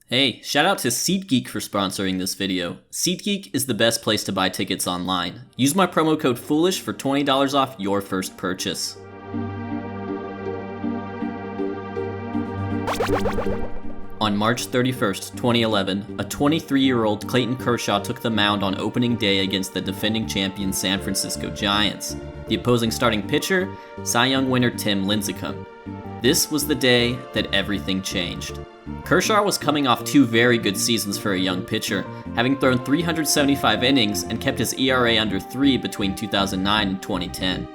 Hey, shout out to SeatGeek for sponsoring this video. SeatGeek is the best place to buy tickets online. Use my promo code FOOLISH for $20 off your first purchase. On March 31st, 2011, a 23-year-old Clayton Kershaw took the mound on opening day against the defending champion San Francisco Giants. The opposing starting pitcher, Cy Young winner Tim Lincecum. This was the day that everything changed. Kershaw was coming off two very good seasons for a young pitcher, having thrown 375 innings and kept his ERA under 3 between 2009 and 2010.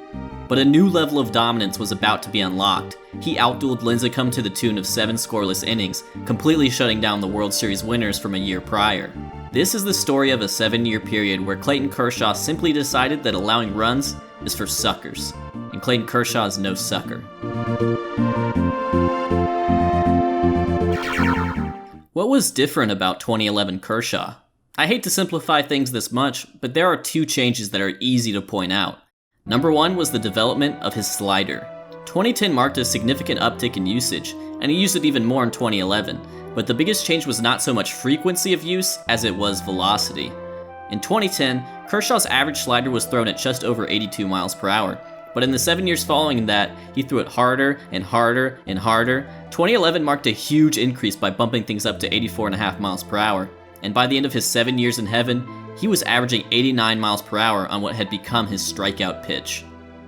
But a new level of dominance was about to be unlocked. He outdueled Lincecum to the tune of 7 scoreless innings, completely shutting down the World Series winners from a year prior. This is the story of a 7-year period where Clayton Kershaw simply decided that allowing runs is for suckers. And Clayton Kershaw is no sucker. What was different about 2011 Kershaw? I hate to simplify things this much, but there are two changes that are easy to point out. Number one was the development of his slider. 2010 marked a significant uptick in usage, and he used it even more in 2011, but the biggest change was not so much frequency of use as it was velocity. In 2010, Kershaw's average slider was thrown at just over 82 miles per hour, but in the 7 years following that, he threw it harder and harder and harder. 2011 marked a huge increase by bumping things up to 84.5 miles per hour, and by the end of his 7 years in heaven, he was averaging 89 miles per hour on what had become his strikeout pitch.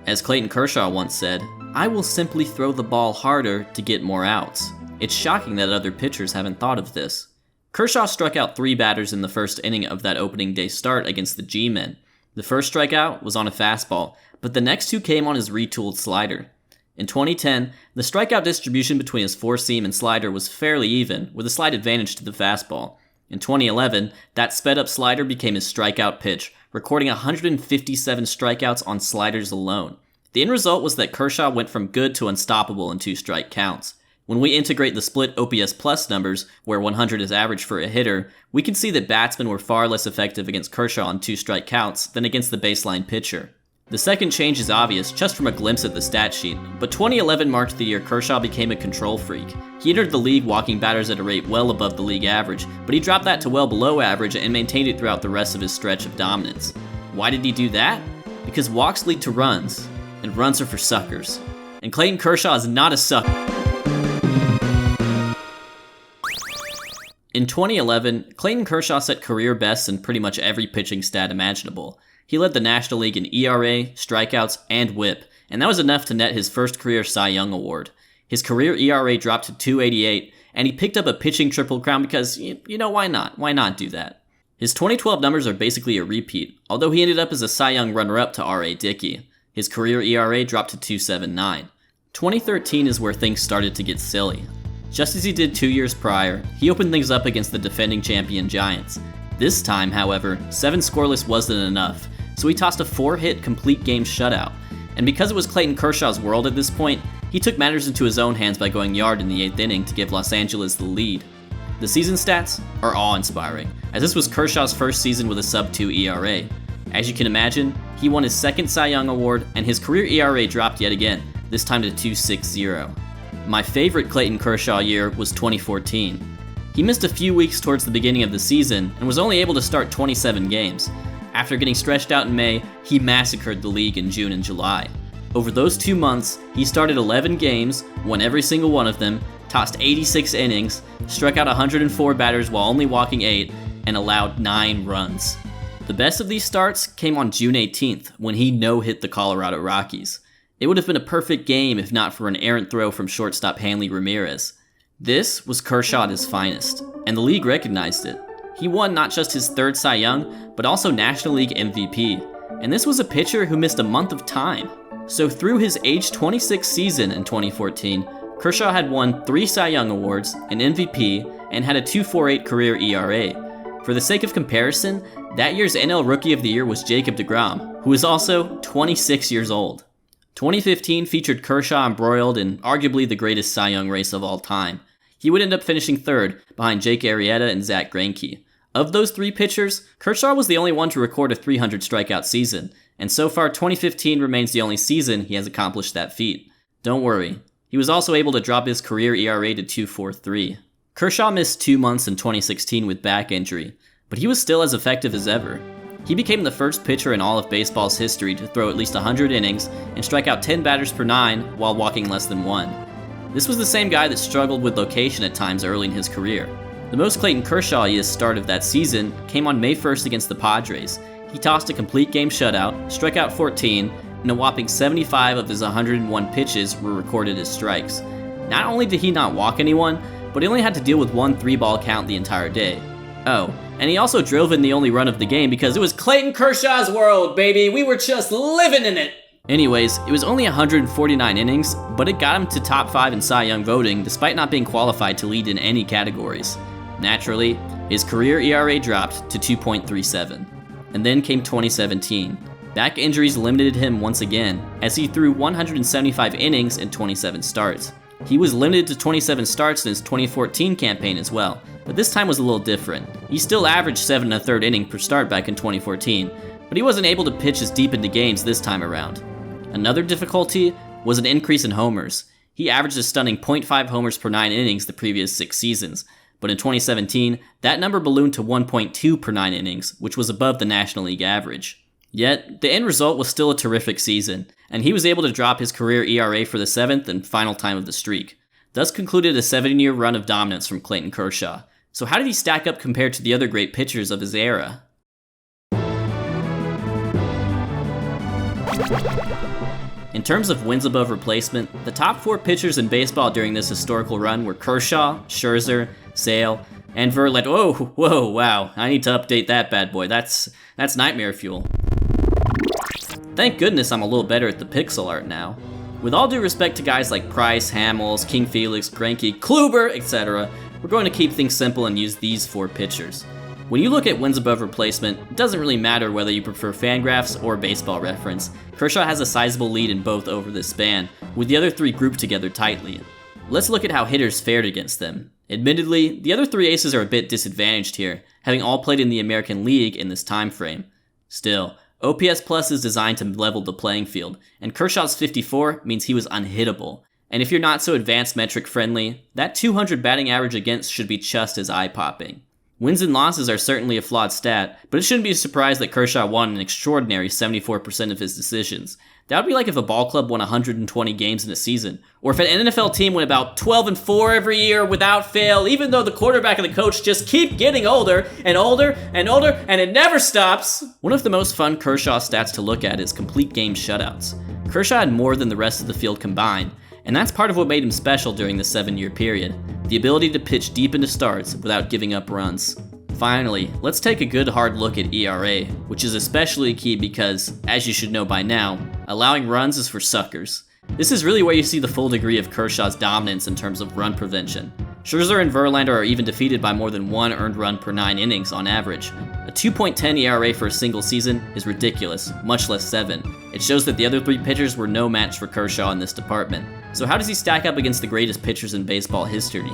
As Clayton Kershaw once said, "I will simply throw the ball harder to get more outs." It's shocking that other pitchers haven't thought of this. Kershaw struck out 3 batters in the first inning of that opening day start against the G-men. The first strikeout was on a fastball, but the next 2 came on his retooled slider. In 2010, the strikeout distribution between his four-seam and slider was fairly even, with a slight advantage to the fastball. In 2011, that sped-up slider became his strikeout pitch, recording 157 strikeouts on sliders alone. The end result was that Kershaw went from good to unstoppable in 2-strike counts. When we integrate the split OPS plus numbers, where 100 is average for a hitter, we can see that batsmen were far less effective against Kershaw on 2-strike counts than against the baseline pitcher. The second change is obvious just from a glimpse at the stat sheet, but 2011 marked the year Kershaw became a control freak. He entered the league walking batters at a rate well above the league average, but he dropped that to well below average and maintained it throughout the rest of his stretch of dominance. Why did he do that? Because walks lead to runs, and runs are for suckers. And Clayton Kershaw is not a sucker. In 2011, Clayton Kershaw set career bests in pretty much every pitching stat imaginable. He led the National League in ERA, strikeouts, and WHIP, and that was enough to net his first career Cy Young award. His career ERA dropped to 2.88, and he picked up a pitching triple crown because, why not? Why not do that? His 2012 numbers are basically a repeat, although he ended up as a Cy Young runner-up to R.A. Dickey. His career ERA dropped to 2.79. 2013 is where things started to get silly. Just as he did 2 years prior, he opened things up against the defending champion Giants. This time, however, 7 scoreless wasn't enough, so he tossed a 4-hit complete game shutout. And because it was Clayton Kershaw's world at this point, he took matters into his own hands by going yard in the 8th inning to give Los Angeles the lead. The season stats are awe-inspiring, as this was Kershaw's first season with a sub-2 ERA. As you can imagine, he won his second Cy Young award, and his career ERA dropped yet again, this time to 2.60. My favorite Clayton Kershaw year was 2014. He missed a few weeks towards the beginning of the season and was only able to start 27 games. After getting stretched out in May, he massacred the league in June and July. Over those 2 months, he started 11 games, won every single one of them, tossed 86 innings, struck out 104 batters while only walking 8, and allowed 9 runs. The best of these starts came on June 18th, when he no-hit the Colorado Rockies. It would have been a perfect game if not for an errant throw from shortstop Hanley Ramirez. This was Kershaw at his finest, and the league recognized it. He won not just his 3rd Cy Young, but also National League MVP, and this was a pitcher who missed a month of time. So through his age 26 season in 2014, Kershaw had won 3 Cy Young awards, an MVP, and had a 2.48 career ERA. For the sake of comparison, that year's NL Rookie of the Year was Jacob deGrom, who is also 26 years old. 2015 featured Kershaw embroiled in arguably the greatest Cy Young race of all time. He would end up finishing 3rd, behind Jake Arrieta and Zach Greinke. Of those 3 pitchers, Kershaw was the only one to record a 300 strikeout season, and so far 2015 remains the only season he has accomplished that feat. Don't worry, he was also able to drop his career ERA to 2.43. Kershaw missed 2 months in 2016 with back injury, but he was still as effective as ever. He became the first pitcher in all of baseball's history to throw at least 100 innings and strike out 10 batters per 9 while walking less than 1. This was the same guy that struggled with location at times early in his career. The most Clayton Kershaw-iest start of that season came on May 1st against the Padres. He tossed a complete game shutout, struck out 14, and a whopping 75 of his 101 pitches were recorded as strikes. Not only did he not walk anyone, but he only had to deal with one 3-ball count the entire day. Oh, and he also drove in the only run of the game because it was Clayton Kershaw's world, baby! We were just living in it! Anyways, it was only 149 innings, but it got him to top 5 in Cy Young voting despite not being qualified to lead in any categories. Naturally, his career ERA dropped to 2.37. And then came 2017. Back injuries limited him once again, as he threw 175 innings in 27 starts. He was limited to 27 starts in his 2014 campaign as well, but this time was a little different. He still averaged 7 1/3 inning per start back in 2014, but he wasn't able to pitch as deep into games this time around. Another difficulty was an increase in homers. He averaged a stunning 0.5 homers per 9 innings the previous 6 seasons, but in 2017, that number ballooned to 1.2 per 9 innings, which was above the National League average. Yet, the end result was still a terrific season, and he was able to drop his career ERA for the 7th and final time of the streak. Thus concluded a 7-year run of dominance from Clayton Kershaw. So how did he stack up compared to the other great pitchers of his era? In terms of wins above replacement, the top 4 pitchers in baseball during this historical run were Kershaw, Scherzer, Sale, and Verlander. Whoa, wow, I need to update that bad boy. That's nightmare fuel. Thank goodness I'm a little better at the pixel art now. With all due respect to guys like Price, Hamels, King Felix, Greinke, Kluber, etc., we're going to keep things simple and use these 4 pitchers. When you look at wins above replacement, it doesn't really matter whether you prefer Fangraphs or Baseball Reference. Kershaw has a sizable lead in both over this span, with the other 3 grouped together tightly. Let's look at how hitters fared against them. Admittedly, the other 3 aces are a bit disadvantaged here, having all played in the American League in this time frame. Still, OPS Plus is designed to level the playing field, and Kershaw's 54 means he was unhittable. And if you're not so advanced metric friendly, that 200 batting average against should be just as eye-popping. Wins and losses are certainly a flawed stat, but it shouldn't be a surprise that Kershaw won an extraordinary 74% of his decisions. That would be like if a ball club won 120 games in a season, or if an NFL team went about 12-4 every year without fail, even though the quarterback and the coach just keep getting older and older and older, and it never stops. One of the most fun Kershaw stats to look at is complete game shutouts. Kershaw had more than the rest of the field combined, and that's part of what made him special during the 7-year period, the ability to pitch deep into starts without giving up runs. Finally, let's take a good hard look at ERA, which is especially key because, as you should know by now, allowing runs is for suckers. This is really where you see the full degree of Kershaw's dominance in terms of run prevention. Scherzer and Verlander are even defeated by more than 1 earned run per 9 innings on average. A 2.10 ERA for a single season is ridiculous, much less 7. It shows that the other 3 pitchers were no match for Kershaw in this department. So how does he stack up against the greatest pitchers in baseball history?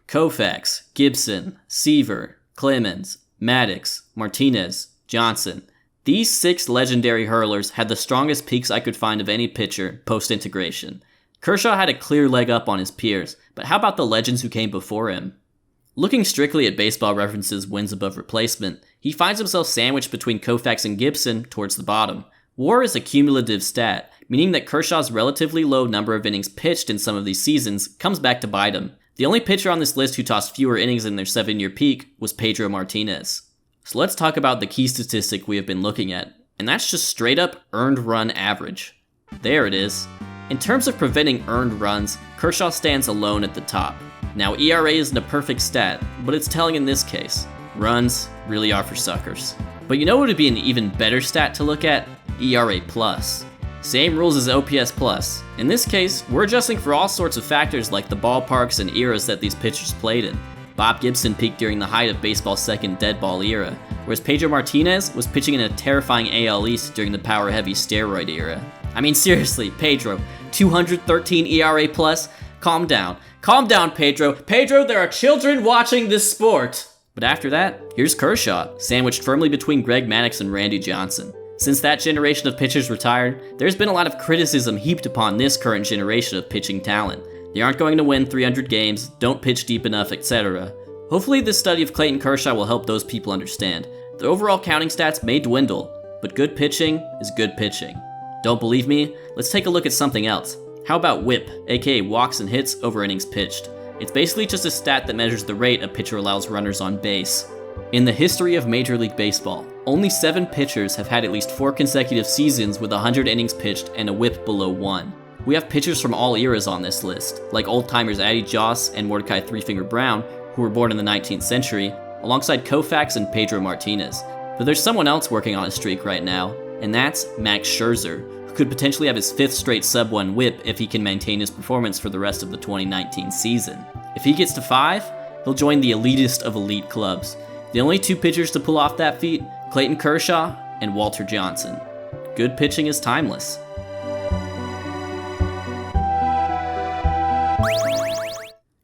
Koufax, Gibson, Seaver, Clemens, Maddox, Martinez, Johnson. These 6 legendary hurlers had the strongest peaks I could find of any pitcher post-integration. Kershaw had a clear leg up on his peers, but how about the legends who came before him? Looking strictly at Baseball Reference's wins above replacement, he finds himself sandwiched between Koufax and Gibson towards the bottom. WAR is a cumulative stat, meaning that Kershaw's relatively low number of innings pitched in some of these seasons comes back to bite him. The only pitcher on this list who tossed fewer innings in their 7-year peak was Pedro Martinez. So let's talk about the key statistic we have been looking at, and that's just straight up earned run average. There it is. In terms of preventing earned runs, Kershaw stands alone at the top. Now ERA isn't a perfect stat, but it's telling in this case. Runs really are for suckers. But you know what would be an even better stat to look at? ERA plus. Same rules as OPS plus. In this case, we're adjusting for all sorts of factors like the ballparks and eras that these pitchers played in. Bob Gibson peaked during the height of baseball's second dead ball era, whereas Pedro Martinez was pitching in a terrifying AL East during the power-heavy steroid era. I mean seriously, Pedro, 213 ERA plus? Calm down. Calm down, Pedro. Pedro, there are children watching this sport. But after that, here's Kershaw, sandwiched firmly between Greg Maddux and Randy Johnson. Since that generation of pitchers retired, there's been a lot of criticism heaped upon this current generation of pitching talent. They aren't going to win 300 games, don't pitch deep enough, etc. Hopefully this study of Clayton Kershaw will help those people understand. The overall counting stats may dwindle, but good pitching is good pitching. Don't believe me? Let's take a look at something else. How about WHIP, aka walks and hits over innings pitched? It's basically just a stat that measures the rate a pitcher allows runners on base. In the history of Major League Baseball, only 7 pitchers have had at least 4 consecutive seasons with 100 innings pitched and a WHIP below 1. We have pitchers from all eras on this list, like old-timers Addie Joss and Mordecai Three Finger Brown, who were born in the 19th century, alongside Koufax and Pedro Martinez. But there's someone else working on a streak right now, and that's Max Scherzer, who could potentially have his 5th straight sub-1 WHIP if he can maintain his performance for the rest of the 2019 season. If he gets to 5, he'll join the elitist of elite clubs. The only 2 pitchers to pull off that feat, Clayton Kershaw and Walter Johnson. Good pitching is timeless.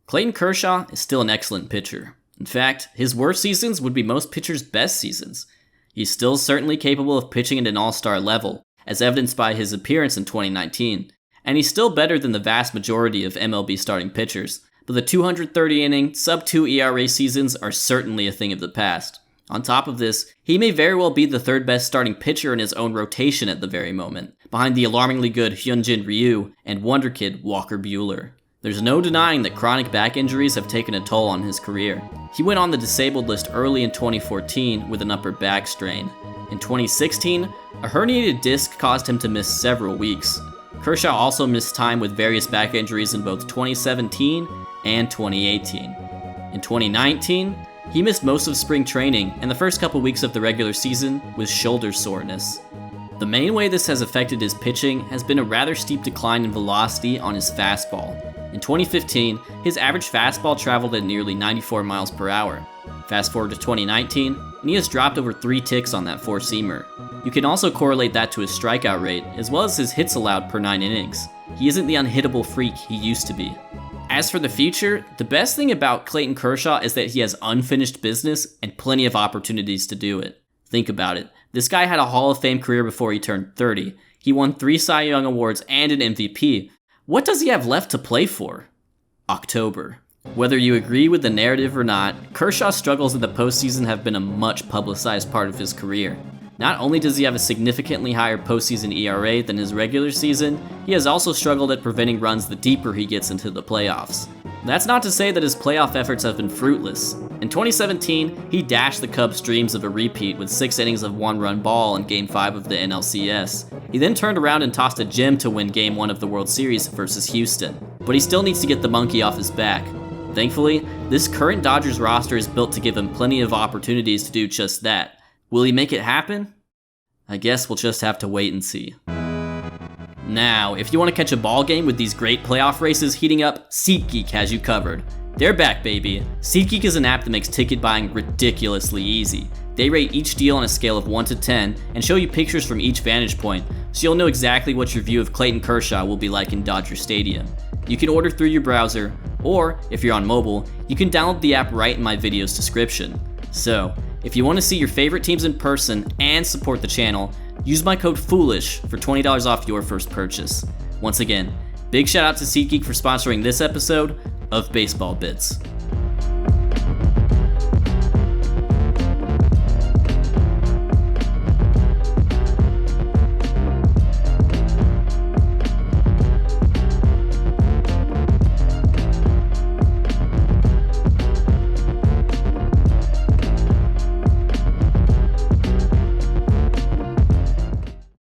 Clayton Kershaw is still an excellent pitcher. In fact, his worst seasons would be most pitchers' best seasons. He's still certainly capable of pitching at an all-star level, as evidenced by his appearance in 2019, and he's still better than the vast majority of MLB starting pitchers, but the 230-inning, sub-2 ERA seasons are certainly a thing of the past. On top of this, he may very well be the 3rd best starting pitcher in his own rotation at the very moment, behind the alarmingly good Hyunjin Ryu and wonder kid Walker Buehler. There's no denying that chronic back injuries have taken a toll on his career. He went on the disabled list early in 2014 with an upper back strain. In 2016, a herniated disc caused him to miss several weeks. Kershaw also missed time with various back injuries in both 2017 and 2018. In 2019, he missed most of spring training and the first couple weeks of the regular season with shoulder soreness. The main way this has affected his pitching has been a rather steep decline in velocity on his fastball. In 2015, his average fastball traveled at nearly 94 miles per hour. Fast forward to 2019, and he has dropped over 3 ticks on that 4-seamer. You can also correlate that to his strikeout rate, as well as his hits allowed per 9 innings. He isn't the unhittable freak he used to be. As for the future, the best thing about Clayton Kershaw is that he has unfinished business and plenty of opportunities to do it. Think about it. This guy had a Hall of Fame career before he turned 30. He won 3 Cy Young awards and an MVP. What does he have left to play for? October. Whether you agree with the narrative or not, Kershaw's struggles in the postseason have been a much publicized part of his career. Not only does he have a significantly higher postseason ERA than his regular season, he has also struggled at preventing runs the deeper he gets into the playoffs. That's not to say that his playoff efforts have been fruitless. In 2017, he dashed the Cubs' dreams of a repeat with 6 innings of 1-run ball in Game 5 of the NLCS. He then turned around and tossed a gem to win Game 1 of the World Series versus Houston. But he still needs to get the monkey off his back. Thankfully, this current Dodgers roster is built to give him plenty of opportunities to do just that. Will he make it happen? I guess we'll just have to wait and see. Now, if you want to catch a ball game with these great playoff races heating up, SeatGeek has you covered. They're back, baby. SeatGeek is an app that makes ticket buying ridiculously easy. They rate each deal on a scale of 1 to 10 and show you pictures from each vantage point, so you'll know exactly what your view of Clayton Kershaw will be like in Dodger Stadium. You can order through your browser, or if you're on mobile, you can download the app right in my video's description. So, if you want to see your favorite teams in person and support the channel, use my code FOOLISH for $20 off your first purchase. Once again, big shout out to SeatGeek for sponsoring this episode of Baseball Bits.